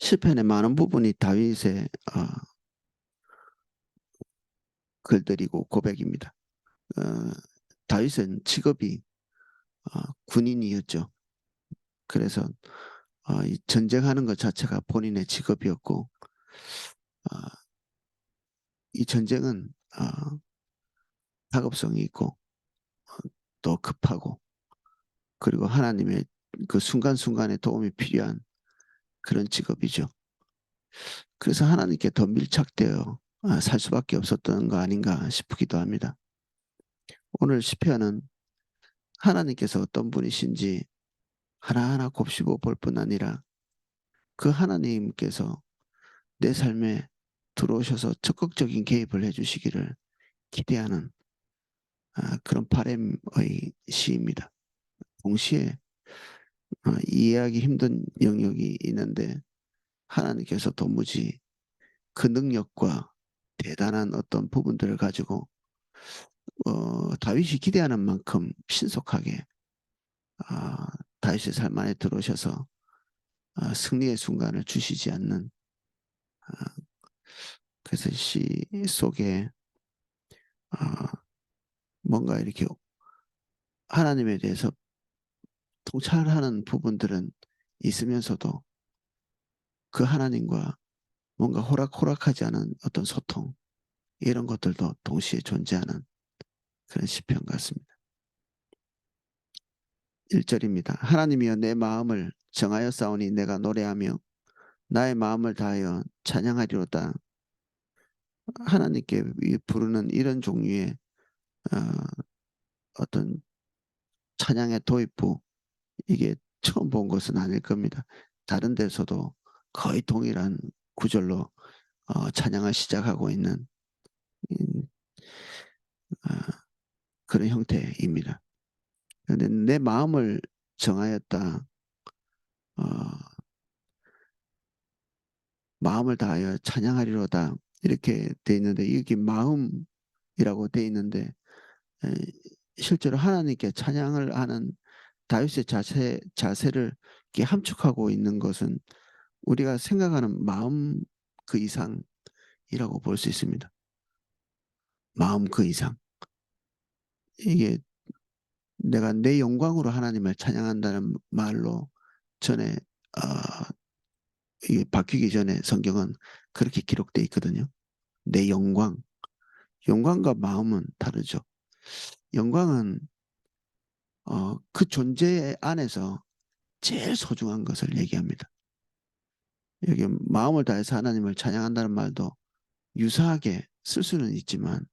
시편의 많은 부분이 다윗의 글들이고 고백입니다. 어, 다윗은 직업이 군인이었죠. 그래서 이 전쟁하는 것 자체가 본인의 직업이었고 어, 이 전쟁은 다급성이 있고 또 급하고 그리고 하나님의 그 순간순간에 도움이 필요한 그런 직업이죠. 그래서 하나님께 더 밀착되어 살 수밖에 없었던 거 아닌가 싶기도 합니다. 오늘 시편은 하나님께서 어떤 분이신지 하나하나 곱씹어 볼 뿐 아니라 그 하나님께서 내 삶에 들어오셔서 적극적인 개입을 해주시기를 기대하는 그런 바람의 시입니다. 동시에 이해하기 힘든 영역이 있는데 하나님께서 도무지 그 능력과 대단한 어떤 부분들을 가지고 다윗이 기대하는 만큼 신속하게 어, 다윗의 삶 안에 들어오셔서 승리의 순간을 주시지 않는 그래서 시 속에 뭔가 이렇게 하나님에 대해서 통찰하는 부분들은 있으면서도 그 하나님과 뭔가 호락호락하지 않은 어떤 소통 이런 것들도 동시에 존재하는 그런 시편 같습니다. 1절입니다. 하나님이여 내 마음을 정하여 싸우니 내가 노래하며 나의 마음을 다하여 찬양하리로다. 하나님께 부르는 이런 종류의 어, 어떤 찬양의 도입부 이게 처음 본 것은 아닐 겁니다. 다른 데서도 거의 동일한 구절로 찬양을 시작하고 있는 음, 아, 그런 형태입니다. 그런데 내 마음을 정하였다. 어, 마음을 다하여 찬양하리로다. 이렇게 돼 있는데 이게 마음이라고 돼 있는데 에, 실제로 하나님께 찬양을 하는 다윗의 자세를 이렇게 함축하고 있는 것은 우리가 생각하는 마음 그 이상이라고 볼 수 있습니다. 마음 그 이상. 이게 내가 내 영광으로 하나님을 찬양한다는 말로 전에 이게 바뀌기 전에 성경은 그렇게 기록돼 있거든요. 내 영광. 영광과 마음은 다르죠. 영광은 그 존재 안에서 제일 소중한 것을 얘기합니다. 여기 마음을 다해서 하나님을 찬양한다는 말도 유사하게 쓸 수는 있지만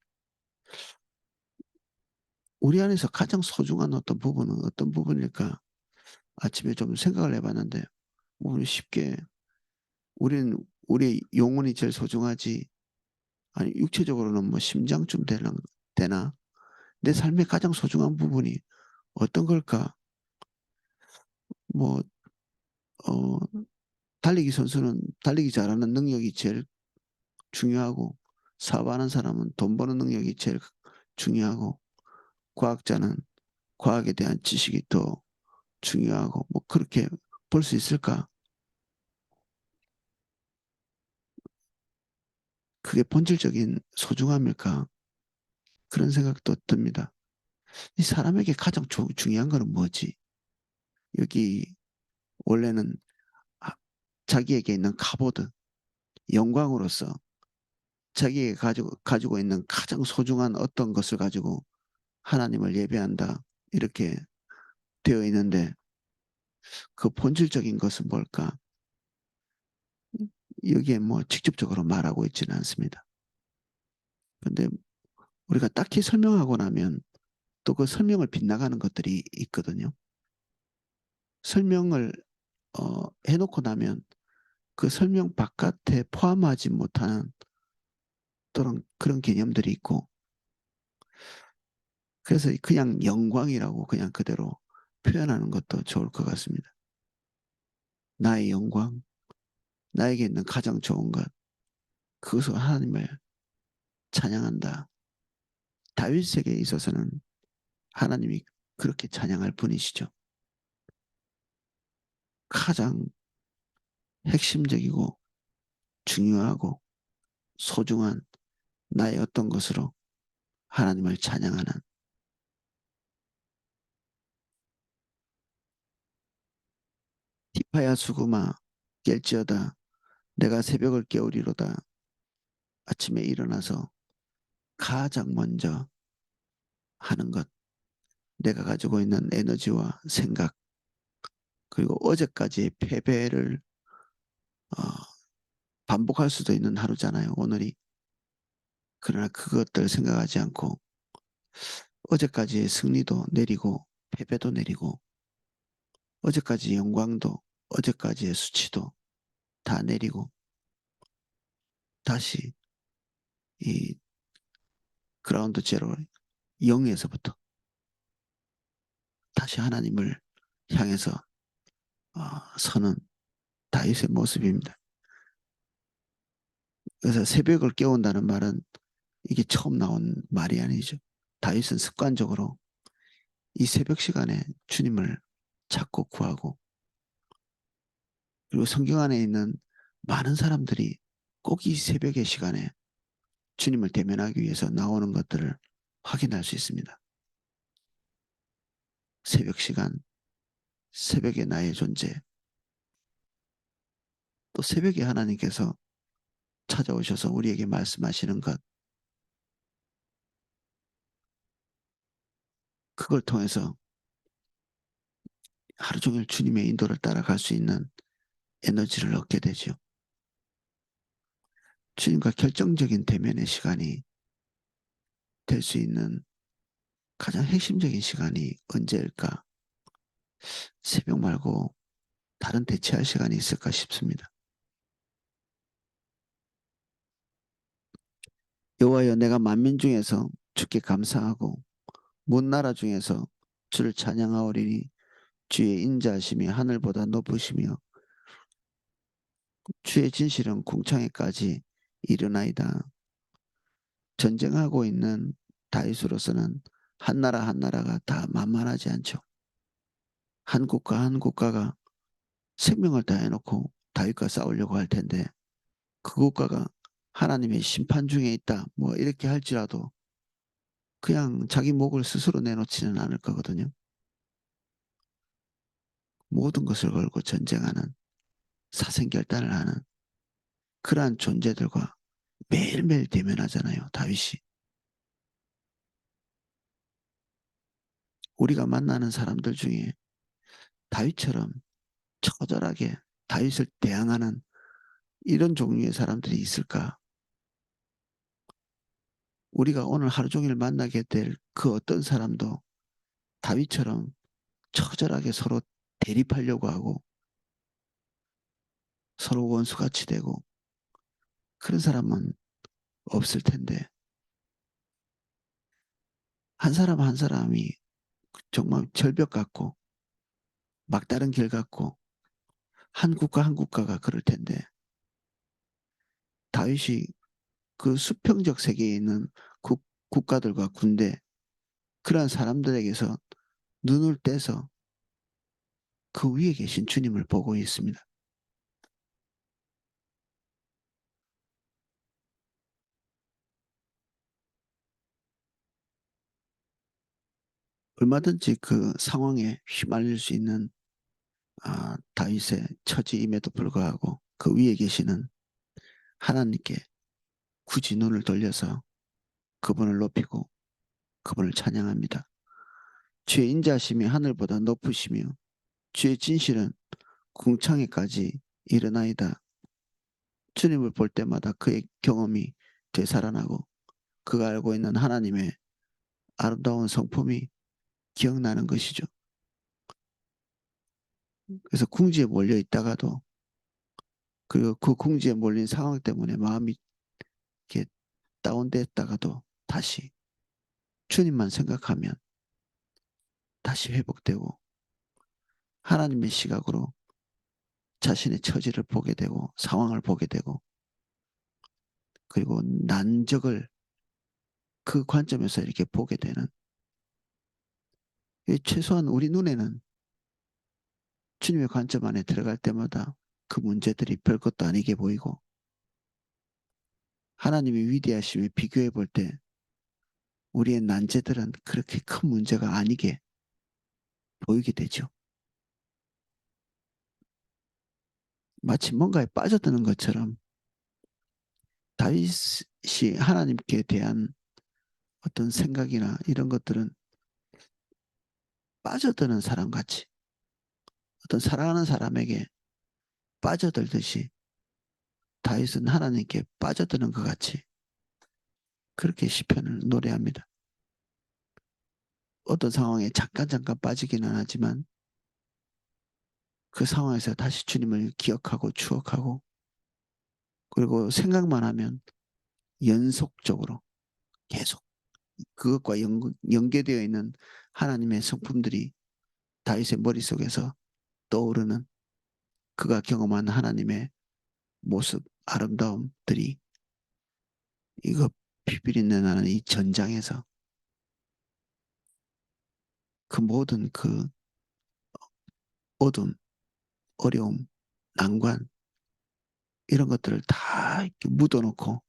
우리 안에서 가장 소중한 어떤 부분은 어떤 부분일까? 아침에 좀 생각을 해봤는데 우리 쉽게 우리는 우리 영혼이 제일 소중하지 아니 육체적으로는 뭐 심장쯤 되나? 내 삶의 가장 소중한 부분이 어떤 걸까? 뭐 어, 달리기 선수는 달리기 잘하는 능력이 제일 중요하고 사업하는 사람은 돈 버는 능력이 제일 중요하고 과학자는 과학에 대한 지식이 더 중요하고 뭐 그렇게 볼 수 있을까? 그게 본질적인 소중함일까? 그런 생각도 듭니다. 이 사람에게 가장 중요한 거는 뭐지? 여기 원래는 자기에게 있는 카보드, 영광으로서 자기에게 가지고 있는 가장 소중한 어떤 것을 가지고 하나님을 예배한다. 이렇게 되어 있는데 그 본질적인 것은 뭘까? 여기에 뭐 직접적으로 말하고 있지는 않습니다. 근데 우리가 딱히 설명하고 나면 또 그 설명을 빗나가는 것들이 있거든요. 설명을 해놓고 나면 그 설명 바깥에 포함하지 못하는 그런 개념들이 있고 그래서 그냥 영광이라고 그냥 그대로 표현하는 것도 좋을 것 같습니다. 나의 영광, 나에게 있는 가장 좋은 것, 그것을 하나님을 찬양한다. 다윗에게 있어서는 하나님이 그렇게 찬양할 분이시죠. 가장 핵심적이고 중요하고 소중한 나의 어떤 것으로 하나님을 찬양하는 티파야 수구마 깰지어다 내가 새벽을 깨우리로다. 아침에 일어나서 가장 먼저 하는 것, 내가 가지고 있는 에너지와 생각, 그리고 어제까지의 패배를 어, 반복할 수도 있는 하루잖아요, 오늘이. 그러나 그것들 생각하지 않고 어제까지의 승리도 내리고 패배도 내리고 어제까지의 영광도 어제까지의 수치도 다 내리고 다시 이 그라운드 제로 0에서부터 다시 하나님을 향해서 서는 다윗의 모습입니다. 그래서 새벽을 깨운다는 말은 이게 처음 나온 말이 아니죠. 다윗은 습관적으로 이 새벽 시간에 주님을 찾고 구하고 그리고 성경 안에 있는 많은 사람들이 꼭 이 새벽의 시간에 주님을 대면하기 위해서 나오는 것들을 확인할 수 있습니다. 새벽 시간, 새벽의 나의 존재, 또 새벽에 하나님께서 찾아오셔서 우리에게 말씀하시는 것, 그걸 통해서 하루 종일 주님의 인도를 따라갈 수 있는 에너지를 얻게 되죠. 주님과 결정적인 대면의 시간이 될 수 있는 가장 핵심적인 시간이 언제일까? 새벽 말고 다른 대체할 시간이 있을까 싶습니다. 여호와여 내가 만민 중에서 주께 감사하고 먼 나라 중에서 주를 찬양하오리니 주의 인자하심이 하늘보다 높으시며 주의 진실은 궁창에까지 이르나이다. 전쟁하고 있는 다윗으로서는 한 나라 한 나라가 다 만만하지 않죠. 한 국가 한 국가가 생명을 다해놓고 다윗과 싸우려고 할 텐데 그 국가가 하나님의 심판 중에 있다 뭐 이렇게 할지라도 그냥 자기 목을 스스로 내놓지는 않을 거거든요. 모든 것을 걸고 전쟁하는 사생결단을 하는 그러한 존재들과 매일매일 대면하잖아요. 다윗이. 우리가 만나는 사람들 중에 다윗처럼 처절하게 다윗을 대항하는 이런 종류의 사람들이 있을까? 우리가 오늘 하루 종일 만나게 될 그 어떤 사람도 다윗처럼 처절하게 서로 대립하려고 하고 서로 원수같이 되고 그런 사람은 없을 텐데 한 사람 한 사람이 정말 절벽 같고 막다른 길 같고 한 국가 한 국가가 그럴 텐데 다윗이 그 수평적 세계에 있는 국가들과 군대 그러한 사람들에게서 눈을 떼서 그 위에 계신 주님을 보고 있습니다. 얼마든지 그 상황에 휘말릴 수 있는 다윗의 처지임에도 불구하고 그 위에 계시는 하나님께 굳이 눈을 돌려서 그분을 높이고 그분을 찬양합니다. 주의 인자심이 하늘보다 높으시며 주의 진실은 궁창에까지 이르나이다. 주님을 볼 때마다 그의 경험이 되살아나고 그가 알고 있는 하나님의 아름다운 성품이 기억나는 것이죠. 그래서 궁지에 몰려 있다가도 그리고 그 궁지에 몰린 상황 때문에 마음이 이렇게 다운됐다가도 다시 주님만 생각하면 다시 회복되고 하나님의 시각으로 자신의 처지를 보게 되고 상황을 보게 되고 그리고 난적을 그 관점에서 이렇게 보게 되는 최소한 우리 눈에는 주님의 관점 안에 들어갈 때마다 그 문제들이 별것도 아니게 보이고 하나님의 위대하심에 비교해 볼 때 우리의 난제들은 그렇게 큰 문제가 아니게 보이게 되죠. 마치 뭔가에 빠져드는 것처럼 다윗이 하나님께 대한 어떤 생각이나 이런 것들은 빠져드는 사람 같이 어떤 사랑하는 사람에게 빠져들듯이 다윗은 하나님께 빠져드는 것 같이 그렇게 시편을 노래합니다. 어떤 상황에 잠깐 빠지기는 하지만 그 상황에서 다시 주님을 기억하고 추억하고 그리고 생각만 하면 연속적으로 계속 그것과 연계되어 있는 하나님의 성품들이 다윗의 머릿속에서 떠오르는 그가 경험한 하나님의 모습, 아름다움들이 이거 피비린내 나는 이 전장에서 그 모든 그 어둠, 어려움, 난관 이런 것들을 다 이렇게 묻어놓고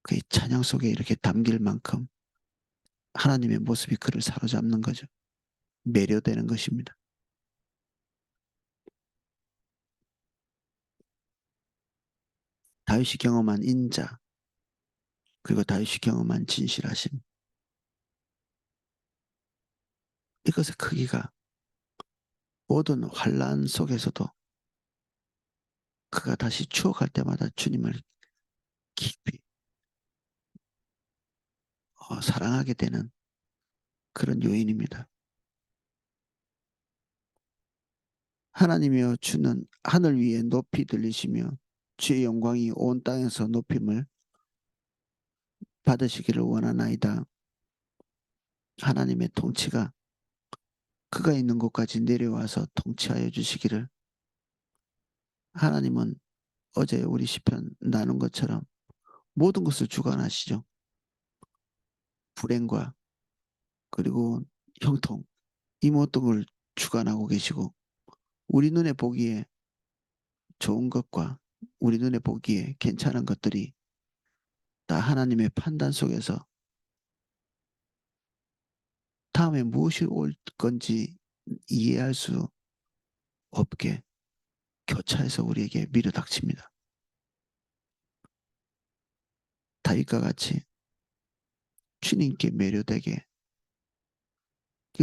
그 찬양 속에 이렇게 담길 만큼 하나님의 모습이 그를 사로잡는 거죠. 매료되는 것입니다. 다윗이 경험한 인자 그리고 다윗이 경험한 진실하심 이것의 크기가 모든 환란 속에서도 그가 다시 추억할 때마다 주님을 깊이 사랑하게 되는 그런 요인입니다. 하나님이여 주는 하늘 위에 높이 들리시며 주의 영광이 온 땅에서 높임을 받으시기를 원하나이다. 하나님의 통치가 그가 있는 곳까지 내려와서 통치하여 주시기를. 하나님은 어제 우리 시편 나눈 것처럼 모든 것을 주관하시죠. 불행과 그리고 형통 이 모든 걸 주관하고 계시고 우리 눈에 보기에 좋은 것과 우리 눈에 보기에 괜찮은 것들이 다 하나님의 판단 속에서 다음에 무엇이 올 건지 이해할 수 없게 교차해서 우리에게 밀어닥칩니다. 다윗과 같이 주님께 매료되게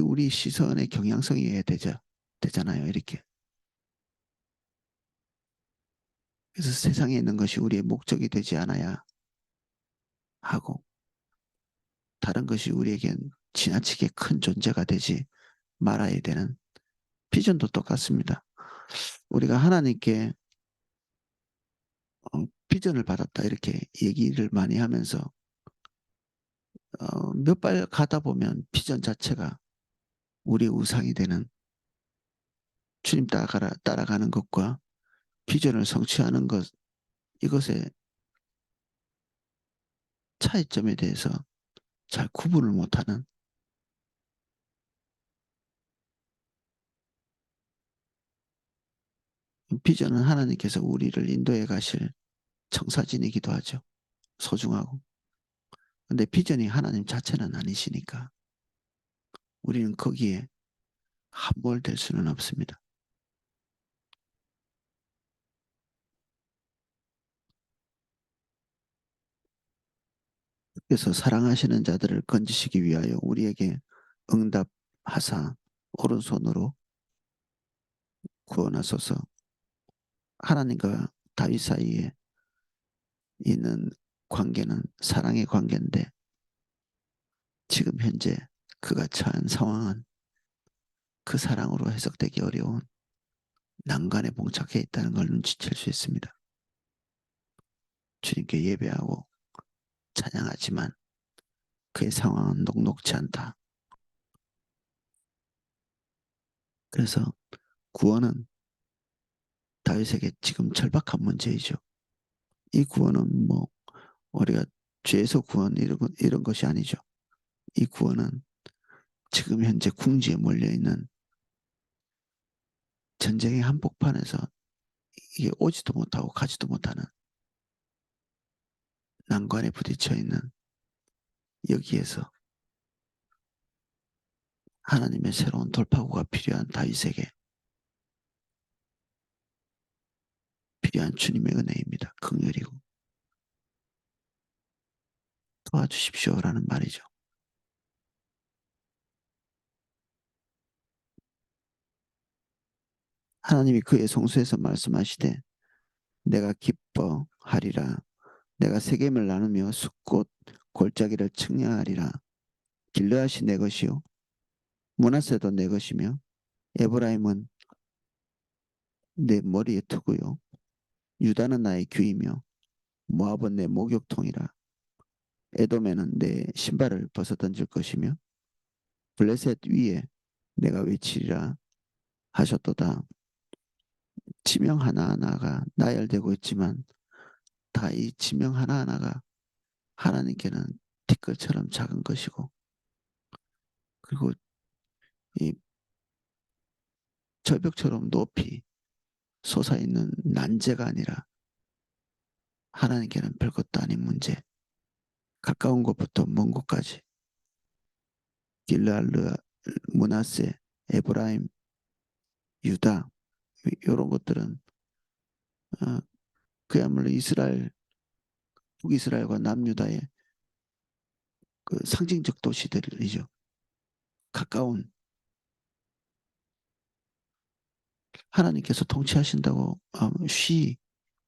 우리 시선의 경향성이어야 되잖아요. 이렇게. 그래서 세상에 있는 것이 우리의 목적이 되지 않아야 하고 다른 것이 우리에겐 지나치게 큰 존재가 되지 말아야 되는 비전도 똑같습니다. 우리가 하나님께 비전을 받았다 이렇게 얘기를 많이 하면서 몇 발 가다 보면 비전 자체가 우리의 우상이 되는 주님 따라가는 것과 비전을 성취하는 것 이것의 차이점에 대해서 잘 구분을 못하는 비전은 하나님께서 우리를 인도해 가실 청사진이기도 하죠. 소중하고. 근데 비전이 하나님 자체는 아니시니까 우리는 거기에 함몰될 수는 없습니다. 그래서 사랑하시는 자들을 건지시기 위하여 우리에게 응답하사 오른손으로 구원하소서. 하나님과 다윗 사이에 있는 관계는 사랑의 관계인데 지금 현재 그가 처한 상황은 그 사랑으로 해석되기 어려운 난간에 봉착해 있다는 걸 눈치챌 수 있습니다. 주님께 예배하고 찬양하지만 그의 상황은 녹록지 않다. 그래서 구원은 다윗에게 지금 절박한 문제이죠. 이 구원은 뭐 우리가 죄에서 구원 이런 것이 아니죠. 이 구원은 지금 현재 궁지에 몰려있는 전쟁의 한복판에서 이게 오지도 못하고 가지도 못하는 난관에 부딪혀 있는 여기에서 하나님의 새로운 돌파구가 필요한 다윗에게 필요한 주님의 은혜입니다. 긍휼이고 도와주십시오라는 말이죠. 하나님이 그의 성수에서 말씀하시되 내가 기뻐하리라. 내가 세겜을 나누며 숫꽃 골짜기를 측량하리라. 길르앗이 내 것이요 므낫세도 내 것이며 에브라임은 내 머리에 투구요 유다는 나의 귀이며 모압은 내 목욕통이라. 에돔에는 내 신발을 벗어던질 것이며 블레셋 위에 내가 외치리라 하셨도다. 지명 하나하나가 나열되고 있지만 다 이 지명 하나하나가 하나님께는 티끌처럼 작은 것이고 그리고 이 절벽처럼 높이 솟아있는 난제가 아니라 하나님께는 별것도 아닌 문제. 가까운 곳부터 먼 곳까지 길르알르, 므낫세, 에브라임, 유다 이런 것들은 어, 그야말로 이스라엘, 북이스라엘과 남유다의 그 상징적 도시들이죠. 가까운 하나님께서 통치하신다고 쉬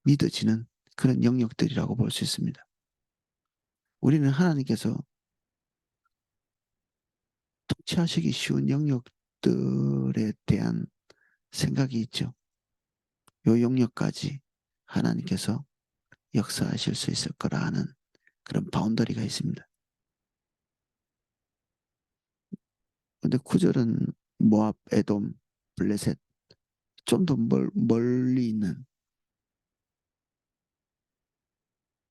믿어지는 그런 영역들이라고 볼 수 있습니다. 우리는 하나님께서 통치하시기 쉬운 영역들에 대한 생각이 있죠. 요 영역까지 하나님께서 역사하실 수 있을 거라 하는 그런 바운더리가 있습니다. 근데 구절은 모압, 에돔, 블레셋 좀 더 멀리 있는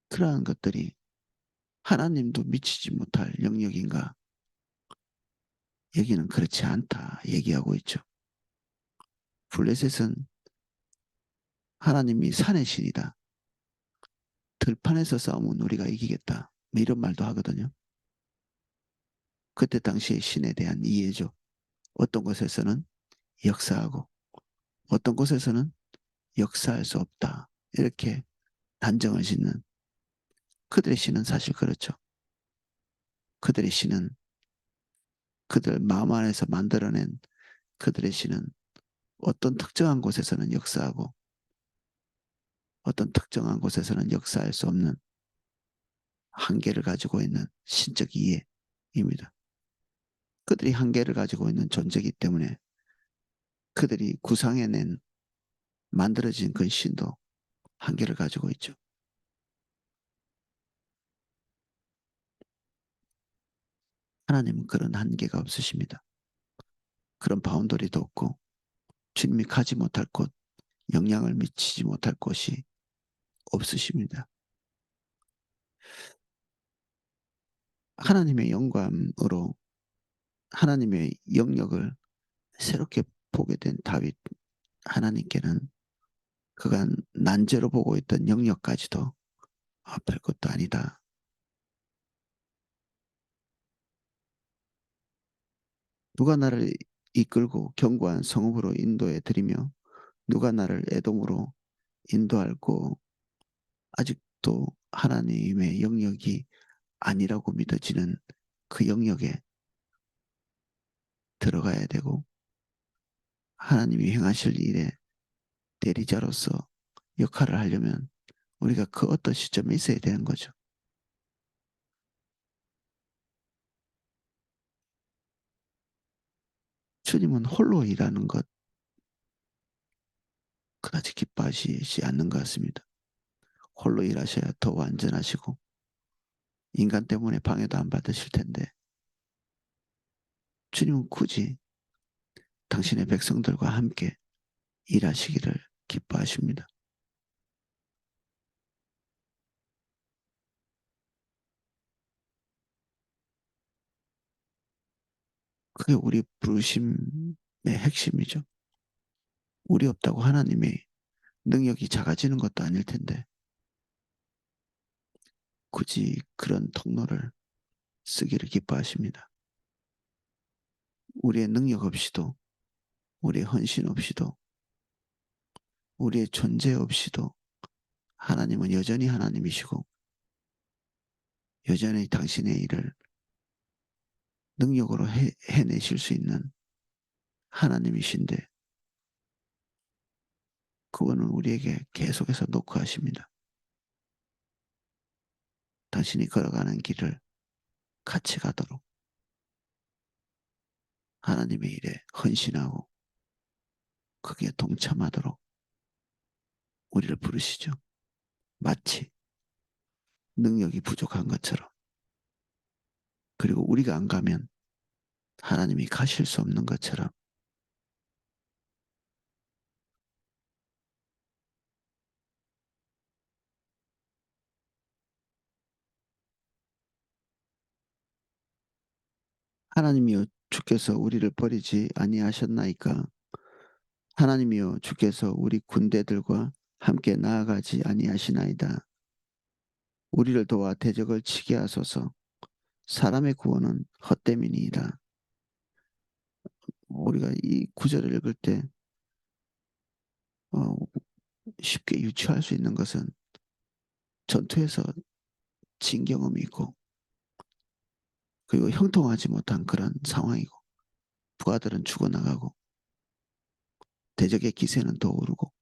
그러한 것들이 하나님도 미치지 못할 영역인가? 여기는 그렇지 않다 얘기하고 있죠. 블레셋은 하나님이 산의 신이다. 들판에서 싸우면 우리가 이기겠다. 뭐 이런 말도 하거든요. 그때 당시의 신에 대한 이해죠. 어떤 곳에서는 역사하고 어떤 곳에서는 역사할 수 없다. 이렇게 단정을 짓는 그들의 신은 사실 그렇죠. 그들의 신은 그들 마음 안에서 만들어낸 그들의 신은 어떤 특정한 곳에서는 역사하고 어떤 특정한 곳에서는 역사할 수 없는 한계를 가지고 있는 신적 이해입니다. 그들이 한계를 가지고 있는 존재이기 때문에 그들이 구상해낸 만들어진 그 신도 한계를 가지고 있죠. 하나님은 그런 한계가 없으십니다. 그런 바운더리도 없고 주님이 가지 못할 곳, 영향을 미치지 못할 곳이 없으십니다. 하나님의 영감으로 하나님의 영역을 새롭게 보게 된 다윗, 하나님께는 그가 난제로 보고 있던 영역까지도 별것도 아니다. 누가 나를 이끌고 견고한 성읍으로 인도해 드리며 누가 나를 에돔으로 인도할고 아직도 하나님의 영역이 아니라고 믿어지는 그 영역에 들어가야 되고 하나님이 행하실 일에 대리자로서 역할을 하려면 우리가 그 어떤 시점에 있어야 되는 거죠. 주님은 홀로 일하는 것 그다지 기뻐하시지 않는 것 같습니다. 홀로 일하셔야 더 완전하시고 인간 때문에 방해도 안 받으실 텐데 주님은 굳이 당신의 백성들과 함께 일하시기를 기뻐하십니다. 그게 우리 부르심의 핵심이죠. 우리 없다고 하나님이 능력이 작아지는 것도 아닐 텐데 굳이 그런 통로를 쓰기를 기뻐하십니다. 우리의 능력 없이도, 우리의 헌신 없이도, 우리의 존재 없이도 하나님은 여전히 하나님이시고 여전히 당신의 일을 능력으로 해내실 수 있는 하나님이신데 그거는 우리에게 계속해서 노크하십니다. 당신이 걸어가는 길을 같이 가도록 하나님의 일에 헌신하고 거기에 동참하도록 우리를 부르시죠. 마치 능력이 부족한 것처럼. 그리고 우리가 안 가면 하나님이 가실 수 없는 것처럼 하나님이여 주께서 우리를 버리지 아니하셨나이까. 하나님이여 주께서 우리 군대들과 함께 나아가지 아니하시나이다. 우리를 도와 대적을 치게 하소서. 사람의 구원은 헛됨이니이다. 우리가 이 구절을 읽을 때 어, 쉽게 유추할 수 있는 것은 전투에서 진 경험이 있고 그리고 형통하지 못한 그런 상황이고 부하들은 죽어나가고 대적의 기세는 더 오르고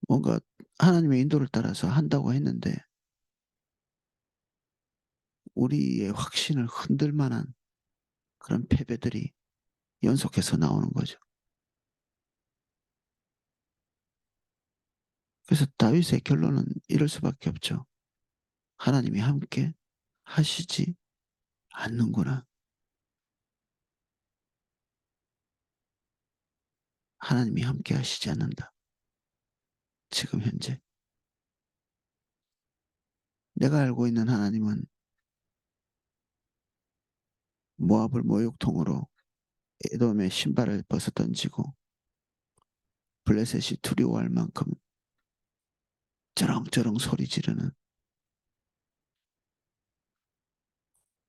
뭔가 하나님의 인도를 따라서 한다고 했는데 우리의 확신을 흔들 만한 그런 패배들이 연속해서 나오는 거죠. 그래서 다윗의 결론은 이럴 수밖에 없죠. 하나님이 함께 하시지 않는구나. 하나님이 함께 하시지 않는다. 지금 현재. 내가 알고 있는 하나님은 모압을 모욕통으로 에돔의 신발을 벗어던지고 블레셋이 두려워할 만큼 저렁저렁 소리 지르는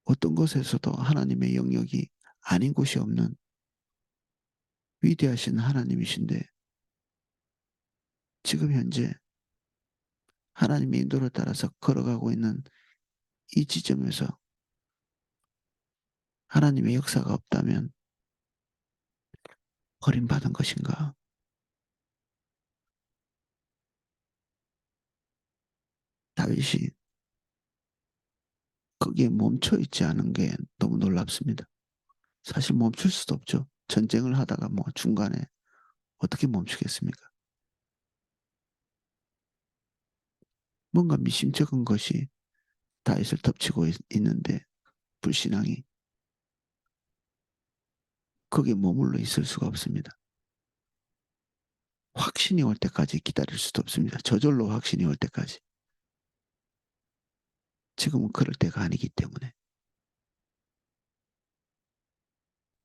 어떤 곳에서도 하나님의 영역이 아닌 곳이 없는 위대하신 하나님이신데 지금 현재 하나님의 인도를 따라서 걸어가고 있는 이 지점에서 하나님의 역사가 없다면 버림받은 것인가? 다윗이 거기에 멈춰 있지 않은 게 너무 놀랍습니다. 사실 멈출 수도 없죠. 전쟁을 하다가 뭐 중간에 어떻게 멈추겠습니까? 뭔가 미심쩍은 것이 다윗을 덮치고 있는데 불신앙이 거기에 머물러 있을 수가 없습니다. 확신이 올 때까지 기다릴 수도 없습니다. 저절로 확신이 올 때까지. 지금은 그럴 때가 아니기 때문에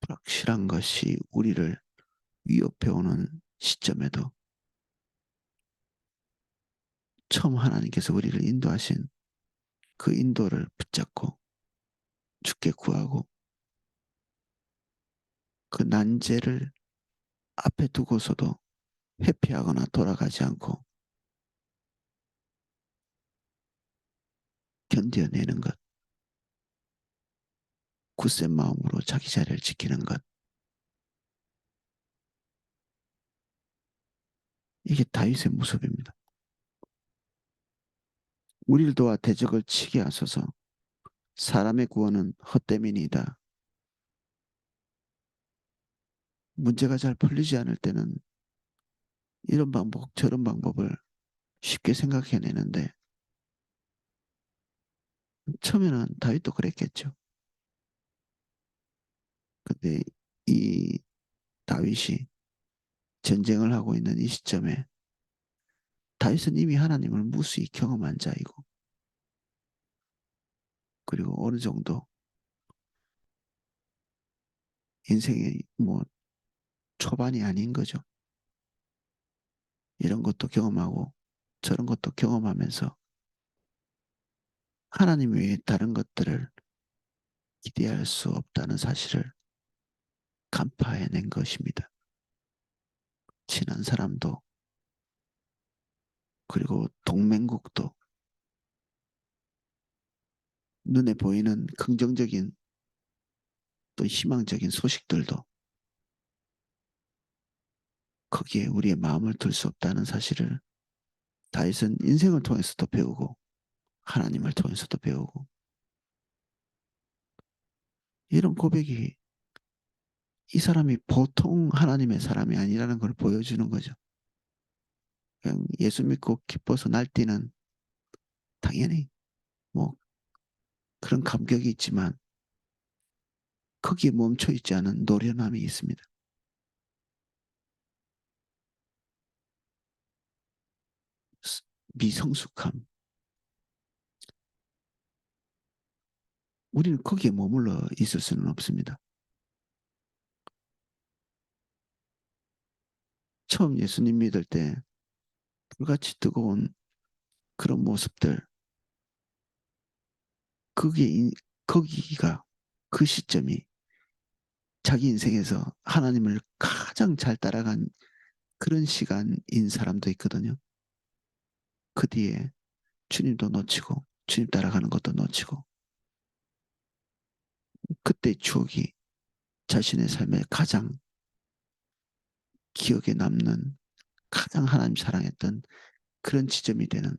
불확실한 것이 우리를 위협해오는 시점에도 처음 하나님께서 우리를 인도하신 그 인도를 붙잡고 주께 구하고 그 난제를 앞에 두고서도 회피하거나 돌아가지 않고 견뎌내는 것, 굳센 마음으로 자기 자리를 지키는 것, 이게 다윗의 모습입니다. 우리를 도와 대적을 치게 하소서. 사람의 구원은 헛됨이니이다. 문제가 잘 풀리지 않을 때는 이런 방법, 저런 방법을 쉽게 생각해내는데 처음에는 다윗도 그랬겠죠. 근데 이 다윗이 전쟁을 하고 있는 이 시점에 다윗은 이미 하나님을 무수히 경험한 자이고 그리고 어느 정도 인생의 뭐 초반이 아닌 거죠. 이런 것도 경험하고 저런 것도 경험하면서 하나님 외에 다른 것들을 기대할 수 없다는 사실을 간파해낸 것입니다. 친한 사람도 그리고 동맹국도 눈에 보이는 긍정적인 또 희망적인 소식들도 거기에 우리의 마음을 둘 수 없다는 사실을 다윗은 인생을 통해서도 배우고 하나님을 통해서도 배우고 이런 고백이 이 사람이 보통 하나님의 사람이 아니라는 걸 보여주는 거죠. 그냥 예수 믿고 기뻐서 날뛰는 당연히 뭐 그런 감격이 있지만 거기에 멈춰 있지 않은 노련함이 있습니다. 미성숙함. 우리는 거기에 머물러 있을 수는 없습니다. 처음 예수님 믿을 때 불같이 뜨거운 그런 모습들, 그게, 거기가 그 시점이 자기 인생에서 하나님을 가장 잘 따라간 그런 시간인 사람도 있거든요. 그 뒤에 주님도 놓치고, 주님 따라가는 것도 놓치고, 그때 추억이 자신의 삶에 가장 기억에 남는, 가장 하나님 사랑했던 그런 지점이 되는,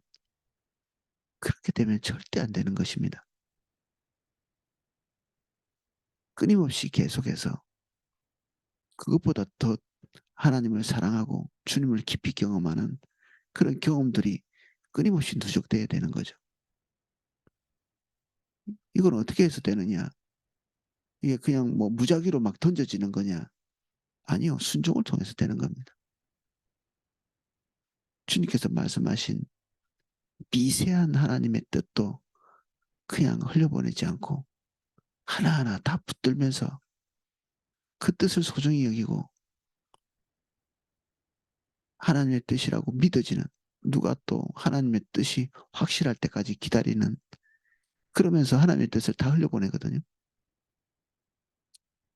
그렇게 되면 절대 안 되는 것입니다. 끊임없이 계속해서 그것보다 더 하나님을 사랑하고 주님을 깊이 경험하는 그런 경험들이 끊임없이 누적돼야 되는 거죠. 이건 어떻게 해서 되느냐? 이게 그냥 뭐 무작위로 막 던져지는 거냐? 아니요. 순종을 통해서 되는 겁니다. 주님께서 말씀하신 미세한 하나님의 뜻도 그냥 흘려보내지 않고 하나하나 다 붙들면서 그 뜻을 소중히 여기고 하나님의 뜻이라고 믿어지는 누가 또 하나님의 뜻이 확실할 때까지 기다리는 그러면서 하나님의 뜻을 다 흘려보내거든요.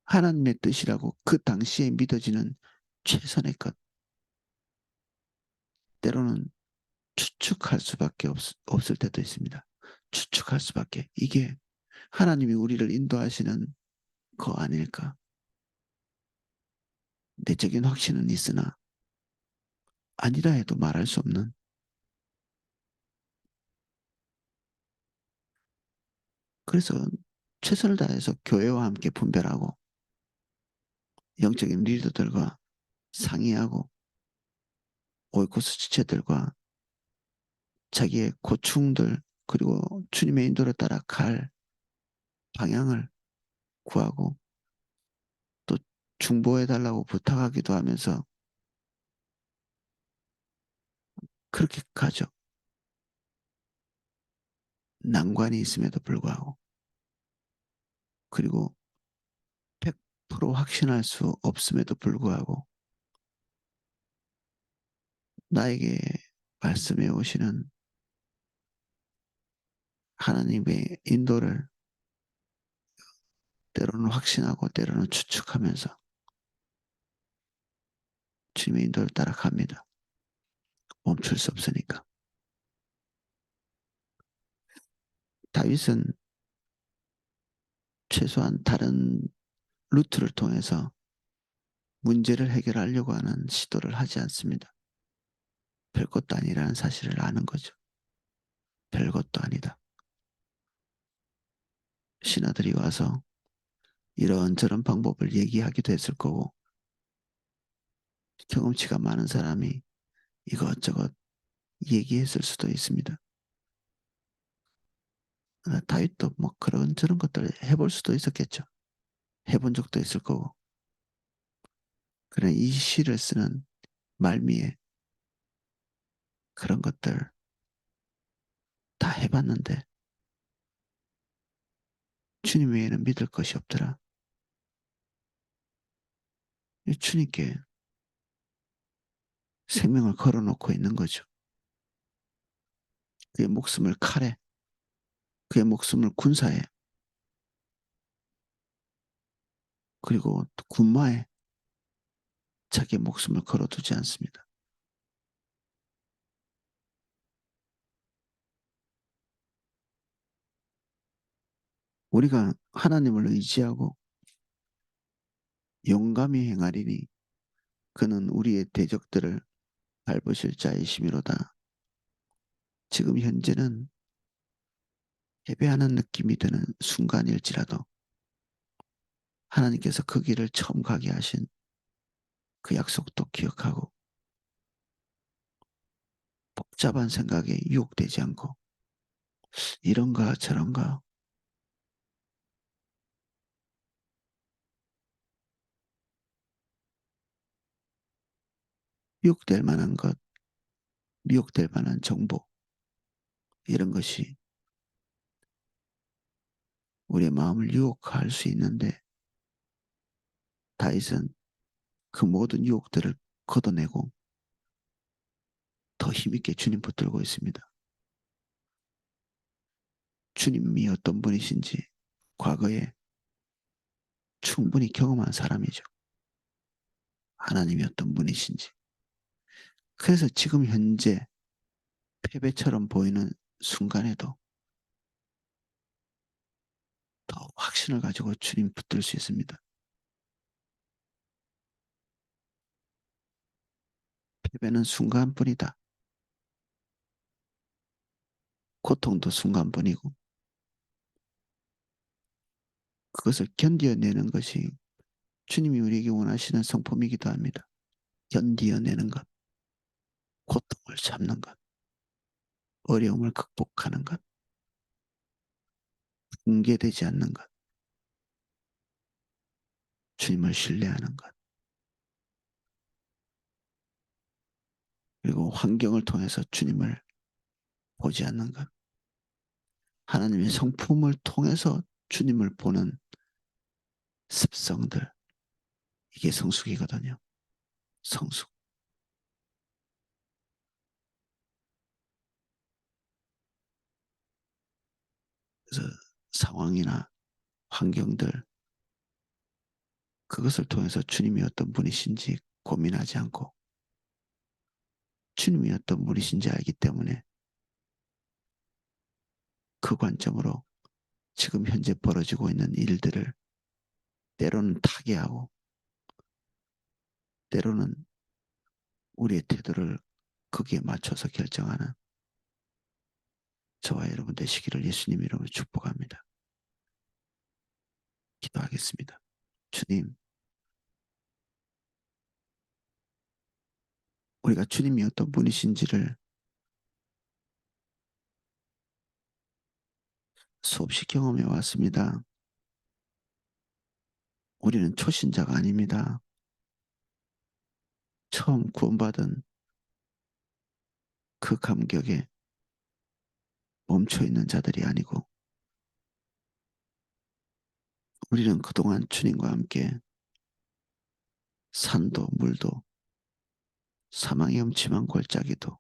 하나님의 뜻이라고 그 당시에 믿어지는 최선의 것 때로는 추측할 수밖에 없을 때도 있습니다. 추측할 수밖에. 이게 하나님이 우리를 인도하시는 거 아닐까? 내적인 확신은 있으나 아니라 해도 말할 수 없는 그래서 최선을 다해서 교회와 함께 분별하고 영적인 리더들과 상의하고 오이코스 지체들과 자기의 고충들 그리고 주님의 인도를 따라 갈 방향을 구하고 또 중보해달라고 부탁하기도 하면서 그렇게 가죠. 난관이 있음에도 불구하고 그리고 100% 확신할 수 없음에도 불구하고 나에게 말씀해 오시는 하나님의 인도를 때로는 확신하고 때로는 추측하면서 주님의 인도를 따라갑니다. 멈출 수 없으니까. 다윗은 최소한 다른 루트를 통해서 문제를 해결하려고 하는 시도를 하지 않습니다. 별것도 아니라는 사실을 아는 거죠. 별것도 아니다. 신하들이 와서 이런저런 방법을 얘기하기도 했을 거고 경험치가 많은 사람이 이것저것 얘기했을 수도 있습니다. 다윗도 뭐 그런 저런 것들을 해볼 수도 있었겠죠. 해본 적도 있을 거고. 그래 이 시를 쓰는 말미에 그런 것들 다 해봤는데 주님 외에는 믿을 것이 없더라. 주님께 생명을 걸어놓고 있는 거죠. 그의 목숨을 칼에, 그의 목숨을 군사에, 그리고 군마에 자기의 목숨을 걸어두지 않습니다. 우리가 하나님을 의지하고 용감히 행하리니 그는 우리의 대적들을 밟으실 자이시미로다. 지금 현재는 패배하는 느낌이 드는 순간일지라도 하나님께서 그 길을 처음 가게 하신 그 약속도 기억하고 복잡한 생각에 유혹되지 않고 이런가 저런가 유혹될 만한 것, 미혹될 만한 정보 이런 것이 우리의 마음을 유혹할 수 있는데 다윗은 그 모든 유혹들을 걷어내고 더 힘있게 주님 붙들고 있습니다. 주님이 어떤 분이신지 과거에 충분히 경험한 사람이죠. 하나님이 어떤 분이신지. 그래서 지금 현재 패배처럼 보이는 순간에도 더 확신을 가지고 주님 붙들 수 있습니다. 패배는 순간뿐이다. 고통도 순간뿐이고 그것을 견디어내는 것이 주님이 우리에게 원하시는 성품이기도 합니다. 견디어내는 것, 고통을 참는 것, 어려움을 극복하는 것, 붕괴되지 않는 것, 주님을 신뢰하는 것, 그리고 환경을 통해서 주님을 보지 않는 것, 하나님의 성품을 통해서 주님을 보는 습성들, 이게 성숙이거든요. 성숙. 그래서 상황이나 환경들, 그것을 통해서 주님이 어떤 분이신지 고민하지 않고 주님이 어떤 분이신지 알기 때문에 그 관점으로 지금 현재 벌어지고 있는 일들을 때로는 타개하고 때로는 우리의 태도를 거기에 맞춰서 결정하는 저와 여러분 되시기를 예수님 이름으로 축복합니다. 기도하겠습니다. 주님, 우리가 주님이 어떤 분이신지를 수없이 경험해 왔습니다. 우리는 초신자가 아닙니다. 처음 구원받은 그 감격에 멈춰 있는 자들이 아니고 우리는 그동안 주님과 함께 산도 물도 사망의 음침한 골짜기도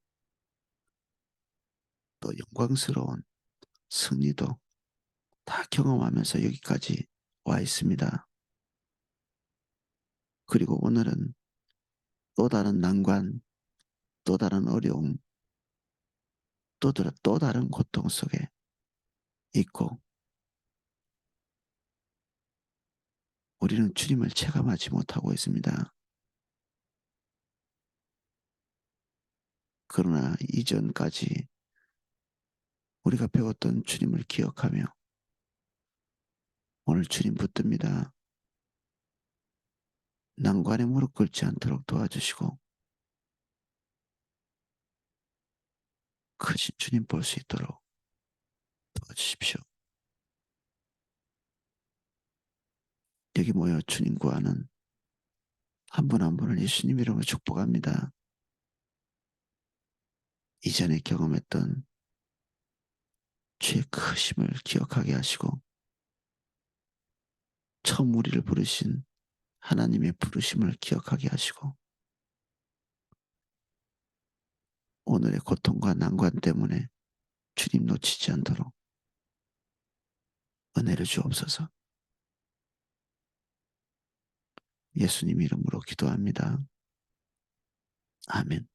또 영광스러운 승리도 다 경험하면서 여기까지 와 있습니다. 그리고 오늘은 또 다른 난관, 또 다른 어려움, 또 다른 고통 속에 있고 우리는 주님을 체감하지 못하고 있습니다. 그러나 이전까지 우리가 배웠던 주님을 기억하며 오늘 주님 붙듭니다. 난관에 무릎 꿇지 않도록 도와주시고 크신 주님 볼 수 있도록 도와주십시오. 여기 모여 주님 구하는 한 분 한 분을 예수님 이름으로 축복합니다. 이전에 경험했던 주의 크심을 기억하게 하시고 처음 우리를 부르신 하나님의 부르심을 기억하게 하시고 오늘의 고통과 난관 때문에 주님 놓치지 않도록 은혜를 주옵소서. 예수님 이름으로 기도합니다. 아멘.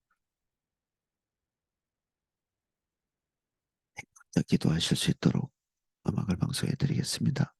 기도하실 수 있도록 음악을 방송해 드리겠습니다.